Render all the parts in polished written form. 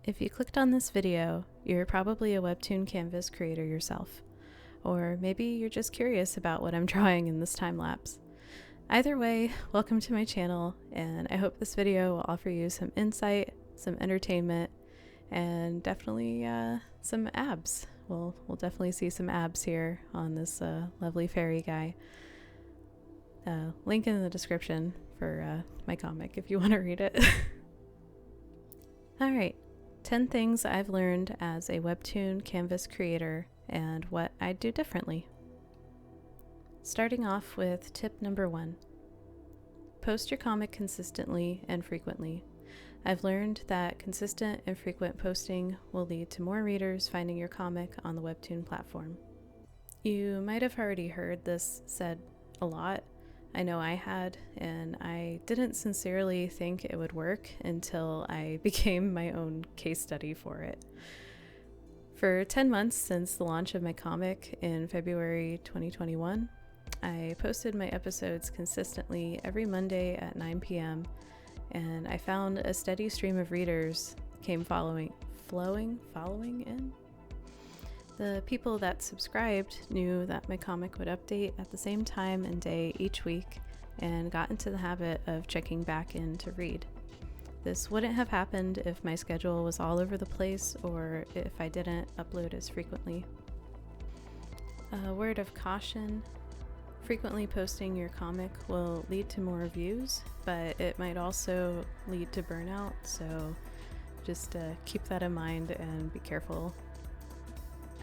If you clicked on this video, you're probably a Webtoon Canvas creator yourself, or maybe you're just curious about what I'm drawing in this time lapse. Either way, welcome to my channel, and I hope this video will offer you some insight, some entertainment, and definitely some abs. We'll definitely see some abs here on this lovely fairy guy. Link in the description for my comic if you want to read it. Alright, 10 things I've learned as a Webtoon Canvas creator and what I'd do differently. Starting off with tip number 1. Post your comic consistently and frequently. I've learned that consistent and frequent posting will lead to more readers finding your comic on the Webtoon platform. You might have already heard this said a lot. I know I had, and I didn't sincerely think it would work until I became my own case study for it. For 10 months since the launch of my comic in February 2021, I posted my episodes consistently every Monday at 9 p.m. and I found a steady stream of readers came following in. The people that subscribed knew that my comic would update at the same time and day each week and got into the habit of checking back in to read. This wouldn't have happened if my schedule was all over the place or if I didn't upload as frequently. A word of caution: frequently posting your comic will lead to more views, but it might also lead to burnout, so just keep that in mind and be careful.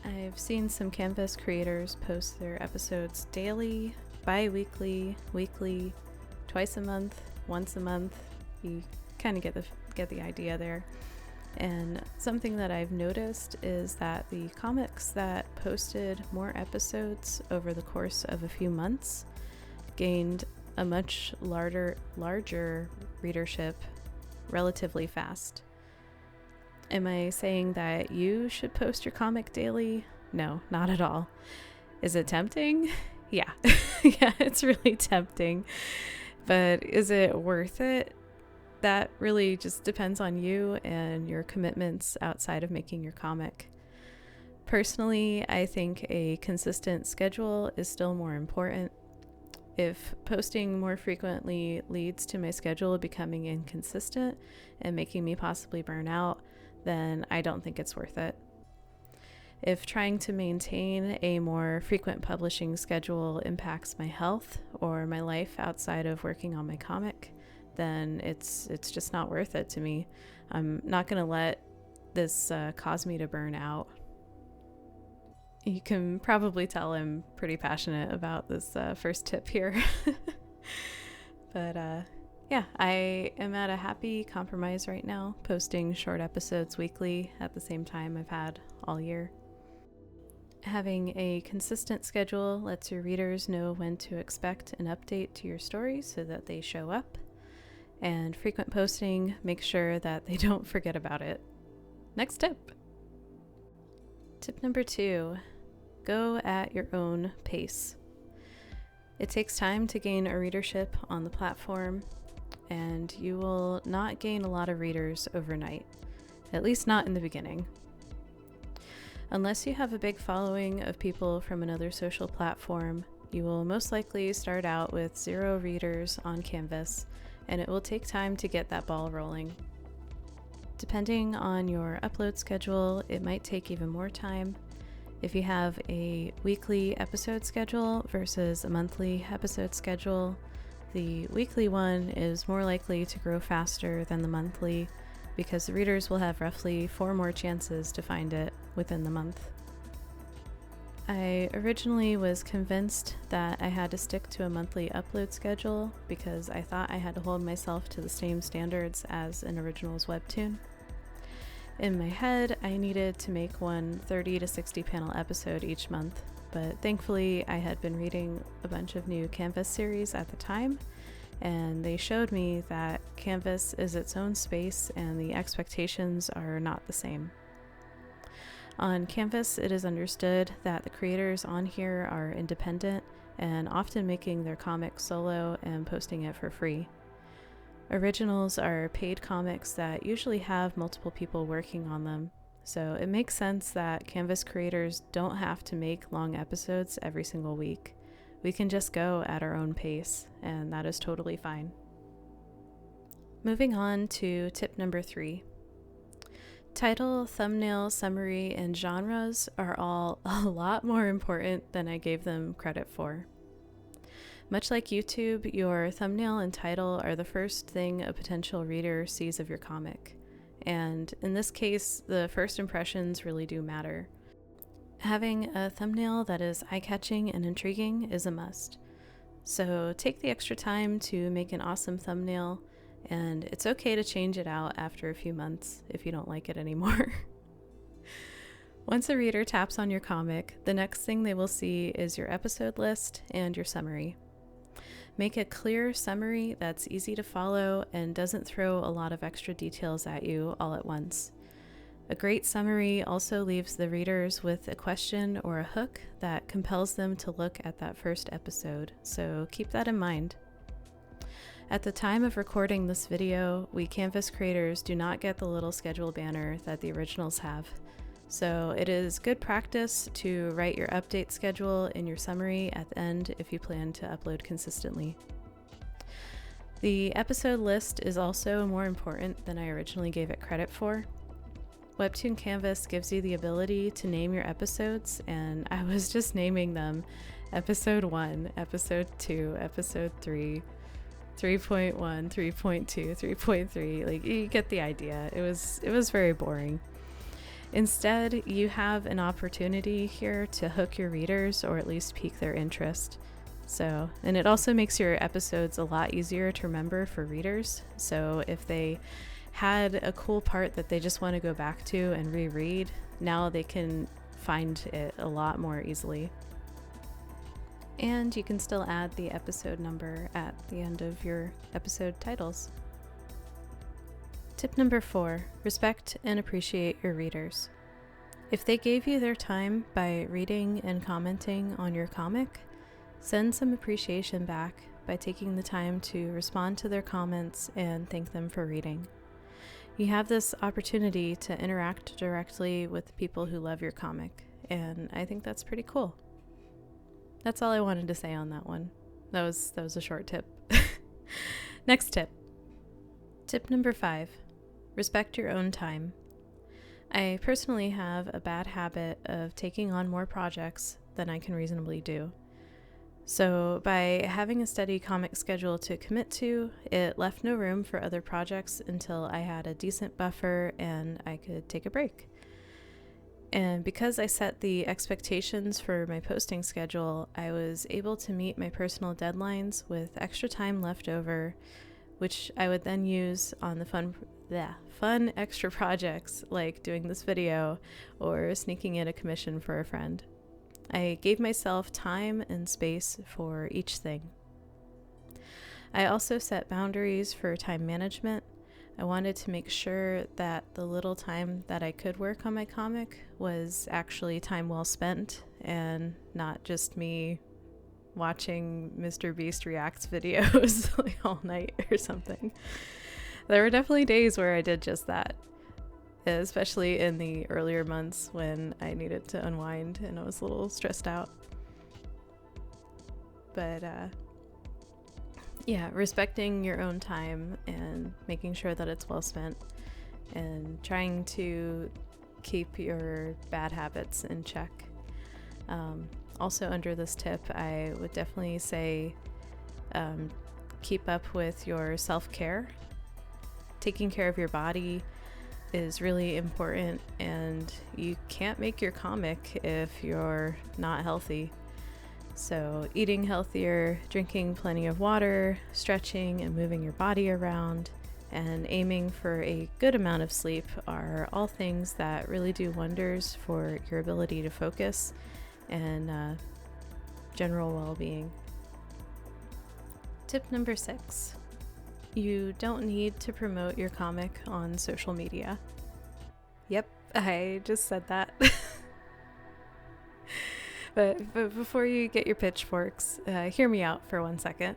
I've seen some Canvas creators post their episodes daily, bi-weekly, weekly, twice a month, once a month. You kind of get the idea there. And something that I've noticed is that the comics that posted more episodes over the course of a few months gained a much larger readership relatively fast. Am I saying that you should post your comic daily? No, not at all. Is it tempting? Yeah. Yeah, it's really tempting. But is it worth it? That really just depends on you and your commitments outside of making your comic. Personally, I think a consistent schedule is still more important. If posting more frequently leads to my schedule becoming inconsistent and making me possibly burn out, then I don't think it's worth it. If trying to maintain a more frequent publishing schedule impacts my health or my life outside of working on my comic, then it's just not worth it to me. I'm not going to let this cause me to burn out. You can probably tell I'm pretty passionate about this first tip here. But yeah, I am at a happy compromise right now, posting short episodes weekly at the same time I've had all year. Having a consistent schedule lets your readers know when to expect an update to your story so that they show up. And frequent posting makes sure that they don't forget about it. Next tip. Tip number 2, go at your own pace. It takes time to gain a readership on the platform, and you will not gain a lot of readers overnight, at least not in the beginning. Unless you have a big following of people from another social platform, you will most likely start out with 0 readers on Canvas, and it will take time to get that ball rolling. Depending on your upload schedule, it might take even more time. If you have a weekly episode schedule versus a monthly episode schedule, the weekly one is more likely to grow faster than the monthly because the readers will have roughly 4 more chances to find it within the month. I originally was convinced that I had to stick to a monthly upload schedule because I thought I had to hold myself to the same standards as an originals webtoon. In my head, I needed to make one 30 to 60 panel episode each month, but thankfully I had been reading a bunch of new Canvas series at the time, and they showed me that Canvas is its own space and the expectations are not the same. On Canvas, it is understood that the creators on here are independent and often making their comic solo and posting it for free. Originals are paid comics that usually have multiple people working on them, so it makes sense that Canvas creators don't have to make long episodes every single week. We can just go at our own pace, and that is totally fine. Moving on to tip number 3. Title, thumbnail, summary, and genres are all a lot more important than I gave them credit for. Much like YouTube, your thumbnail and title are the first thing a potential reader sees of your comic. And in this case, the first impressions really do matter. Having a thumbnail that is eye-catching and intriguing is a must. So take the extra time to make an awesome thumbnail, and it's okay to change it out after a few months if you don't like it anymore. Once a reader taps on your comic, the next thing they will see is your episode list and your summary. Make a clear summary that's easy to follow and doesn't throw a lot of extra details at you all at once. A great summary also leaves the readers with a question or a hook that compels them to look at that first episode, so keep that in mind. At the time of recording this video, we Canvas creators do not get the little schedule banner that the originals have. So it is good practice to write your update schedule in your summary at the end if you plan to upload consistently. The episode list is also more important than I originally gave it credit for. Webtoon Canvas gives you the ability to name your episodes, and I was just naming them episode 1, episode 2, episode 3, 3.1, 3.2, 3.3. Like, you get the idea. It was very boring. Instead, you have an opportunity here to hook your readers or at least pique their interest. And it also makes your episodes a lot easier to remember for readers. So if they had a cool part that they just want to go back to and reread, now they can find it a lot more easily. And you can still add the episode number at the end of your episode titles. Tip number 4, respect and appreciate your readers. If they gave you their time by reading and commenting on your comic, send some appreciation back by taking the time to respond to their comments and thank them for reading. You have this opportunity to interact directly with people who love your comic, and I think that's pretty cool. That's all I wanted to say on that one. That was a short tip. Next tip. Tip number 5. Respect your own time. I personally have a bad habit of taking on more projects than I can reasonably do. So by having a steady comic schedule to commit to, it left no room for other projects until I had a decent buffer and I could take a break. And because I set the expectations for my posting schedule, I was able to meet my personal deadlines with extra time left over, which I would then use on the fun extra projects like doing this video or sneaking in a commission for a friend. I gave myself time and space for each thing. I also set boundaries for time management. I wanted to make sure that the little time that I could work on my comic was actually time well spent and not just me watching Mr. Beast Reacts videos like all night or something. There were definitely days where I did just that, especially in the earlier months when I needed to unwind and I was a little stressed out. But yeah, respecting your own time and making sure that it's well spent and trying to keep your bad habits in check. Also under this tip, I would definitely say keep up with your self-care. Taking care of your body is really important, and you can't make your comic if you're not healthy. So eating healthier, drinking plenty of water, stretching and moving your body around, and aiming for a good amount of sleep are all things that really do wonders for your ability to focus and general well-being. Tip number 6. You don't need to promote your comic on social media. Yep, I just said that. But before you get your pitchforks, hear me out for 1 second.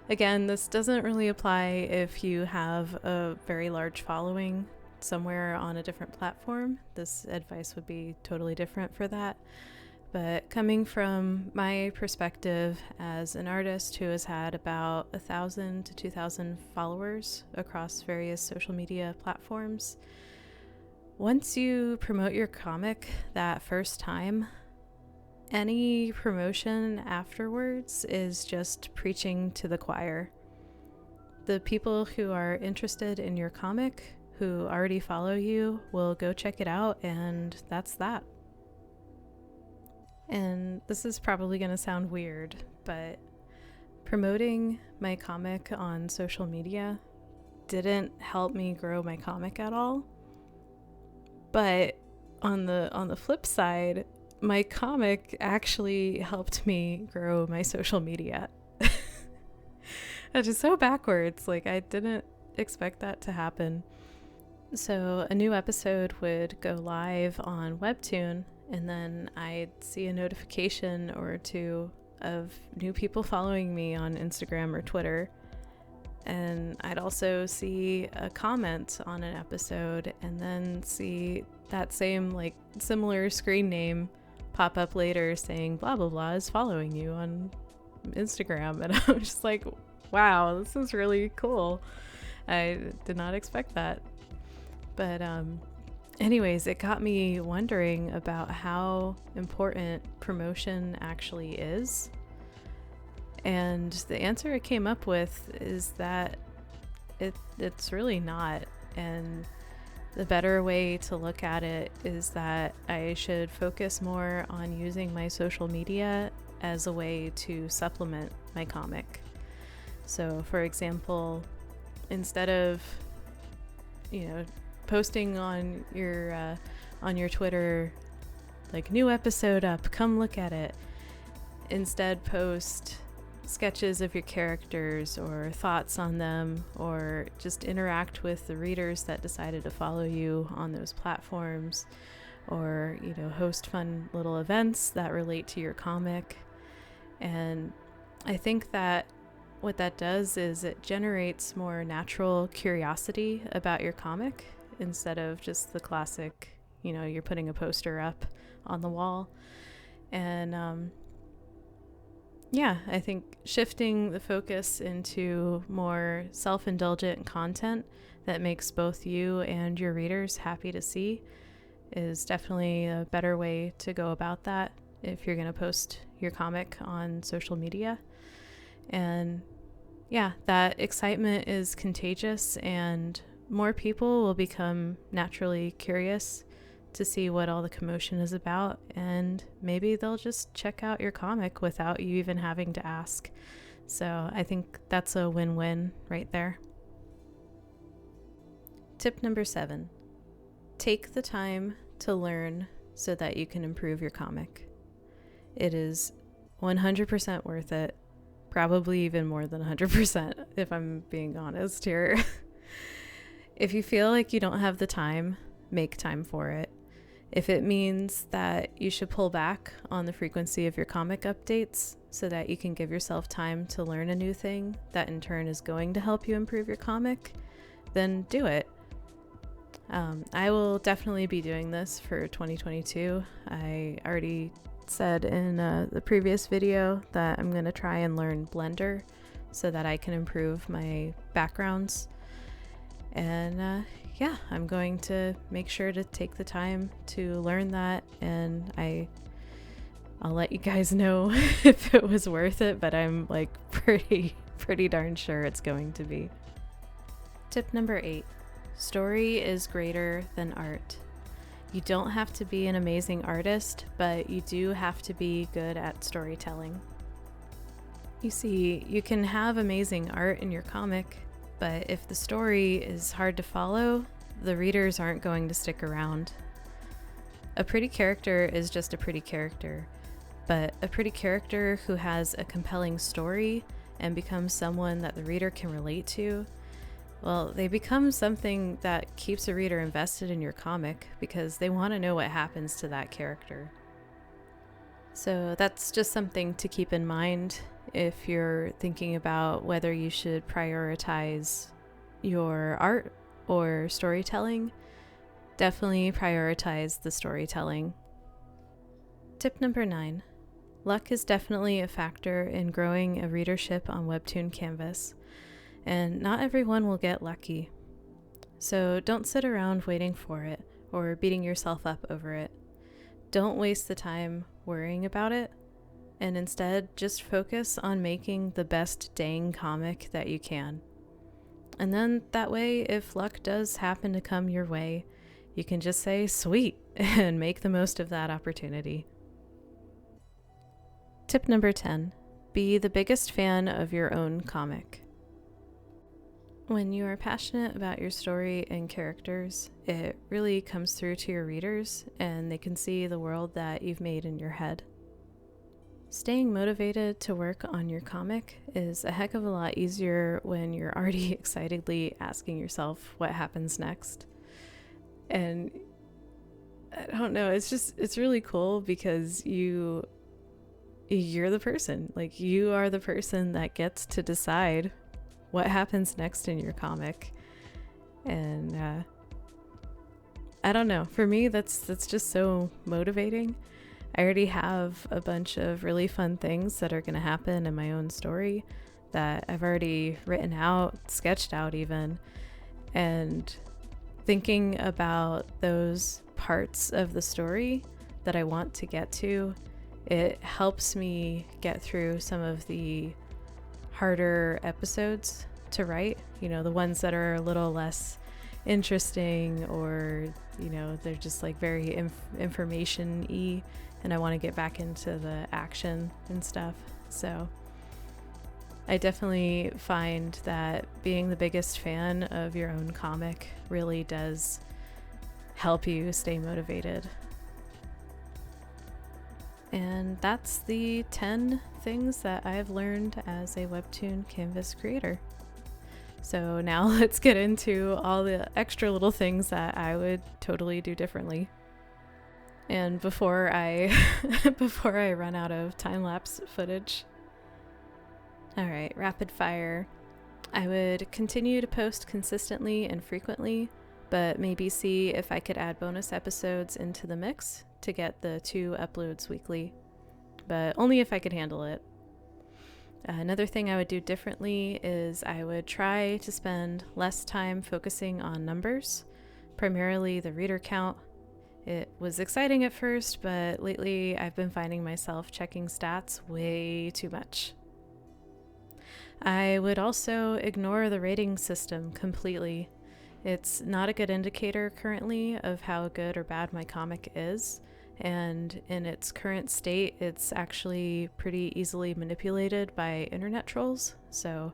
Again, this doesn't really apply if you have a very large following somewhere on a different platform. This advice would be totally different for that. But coming from my perspective as an artist who has had about 1,000 to 2,000 followers across various social media platforms, once you promote your comic that first time, any promotion afterwards is just preaching to the choir. The people who are interested in your comic, who already follow you, will go check it out, and that's that. And this is probably going to sound weird, but promoting my comic on social media didn't help me grow my comic at all. But on the flip side, my comic actually helped me grow my social media. Which is so backwards. Like, I didn't expect that to happen. So a new episode would go live on Webtoon, and then I'd see a notification or two of new people following me on Instagram or Twitter. And I'd also see a comment on an episode, and then see that same, like, similar screen name pop up later saying blah blah blah is following you on Instagram. And I'm just like, wow, this is really cool. I did not expect that. But anyways, it got me wondering about how important promotion actually is. And the answer I came up with is that it's really not. And the better way to look at it is that I should focus more on using my social media as a way to supplement my comic. So, for example, instead of, posting on your Twitter, like, new episode up, come look at it, instead post sketches of your characters or thoughts on them, or just interact with the readers that decided to follow you on those platforms, or host fun little events that relate to your comic. And I think that what that does is it generates more natural curiosity about your comic, instead of just the classic, you're putting a poster up on the wall. And I think shifting the focus into more self-indulgent content that makes both you and your readers happy to see is definitely a better way to go about that if you're going to post your comic on social media. And that excitement is contagious, and more people will become naturally curious to see what all the commotion is about, and maybe they'll just check out your comic without you even having to ask. So I think that's a win-win right there. Tip number 7, take the time to learn so that you can improve your comic. It is 100% worth it, probably even more than 100% if I'm being honest here. If you feel like you don't have the time, make time for it. If it means that you should pull back on the frequency of your comic updates so that you can give yourself time to learn a new thing that in turn is going to help you improve your comic, then do it. I will definitely be doing this for 2022. I already said in the previous video that I'm going to try and learn Blender so that I can improve my backgrounds. And I'm going to make sure to take the time to learn that, and I'll let you guys know if it was worth it, but I'm like pretty darn sure it's going to be. Tip number 8, story is greater than art. You don't have to be an amazing artist, but you do have to be good at storytelling. You see, you can have amazing art in your comic, but if the story is hard to follow, the readers aren't going to stick around. A pretty character is just a pretty character, but a pretty character who has a compelling story and becomes someone that the reader can relate to, well, they become something that keeps a reader invested in your comic because they want to know what happens to that character. So that's just something to keep in mind If you're thinking about whether you should prioritize your art or storytelling, definitely prioritize the storytelling. Tip number 9. Luck is definitely a factor in growing a readership on Webtoon Canvas, and not everyone will get lucky. So don't sit around waiting for it or beating yourself up over it. Don't waste the time worrying about it, and instead just focus on making the best dang comic that you can. And then that way, if luck does happen to come your way, you can just say sweet and make the most of that opportunity. Tip number 10. Be the biggest fan of your own comic. When you are passionate about your story and characters, it really comes through to your readers, and they can see the world that you've made in your head. Staying motivated to work on your comic is a heck of a lot easier when you're already excitedly asking yourself what happens next. And I don't know, it's really cool because you're the person. Like, you are the person that gets to decide what happens next in your comic. And I don't know, for me that's just so motivating. I already have a bunch of really fun things that are going to happen in my own story that I've already written out, sketched out even, and thinking about those parts of the story that I want to get to, it helps me get through some of the harder episodes to write, the ones that are a little less interesting, or they're just like very information-y, and I want to get back into the action and stuff. So I definitely find that being the biggest fan of your own comic really does help you stay motivated. And that's the 10 things that I've learned as a Webtoon Canvas creator. So now let's get into all the extra little things that I would totally do differently. And before I run out of time-lapse footage. All right, rapid fire. I would continue to post consistently and frequently, but maybe see if I could add bonus episodes into the mix to get the 2 uploads weekly, but only if I could handle it. Another thing I would do differently is I would try to spend less time focusing on numbers, primarily the reader count. It was exciting at first, but lately I've been finding myself checking stats way too much. I would also ignore the rating system completely. It's not a good indicator currently of how good or bad my comic is, and in its current state, it's actually pretty easily manipulated by internet trolls. So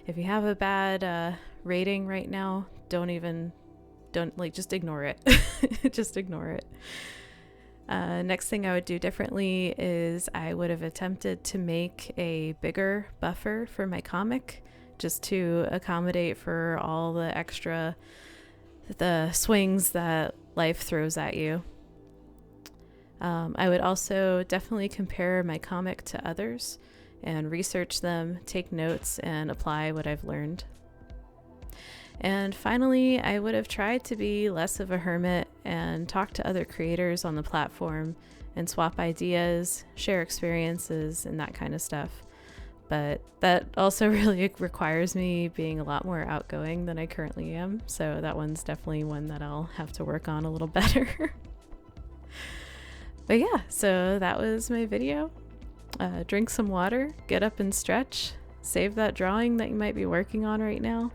if you have a bad rating right now, just ignore it. Just ignore it. Next thing I would do differently is I would have attempted to make a bigger buffer for my comic, just to accommodate for all the swings that life throws at you. I would also definitely compare my comic to others and research them, take notes, and apply what I've learned. And finally, I would have tried to be less of a hermit and talk to other creators on the platform and swap ideas, share experiences, and that kind of stuff. But that also really requires me being a lot more outgoing than I currently am, so that one's definitely one that I'll have to work on a little better. But yeah, so that was my video. Drink some water, get up and stretch, save that drawing that you might be working on right now,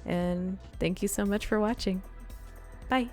and thank you so much for watching. Bye!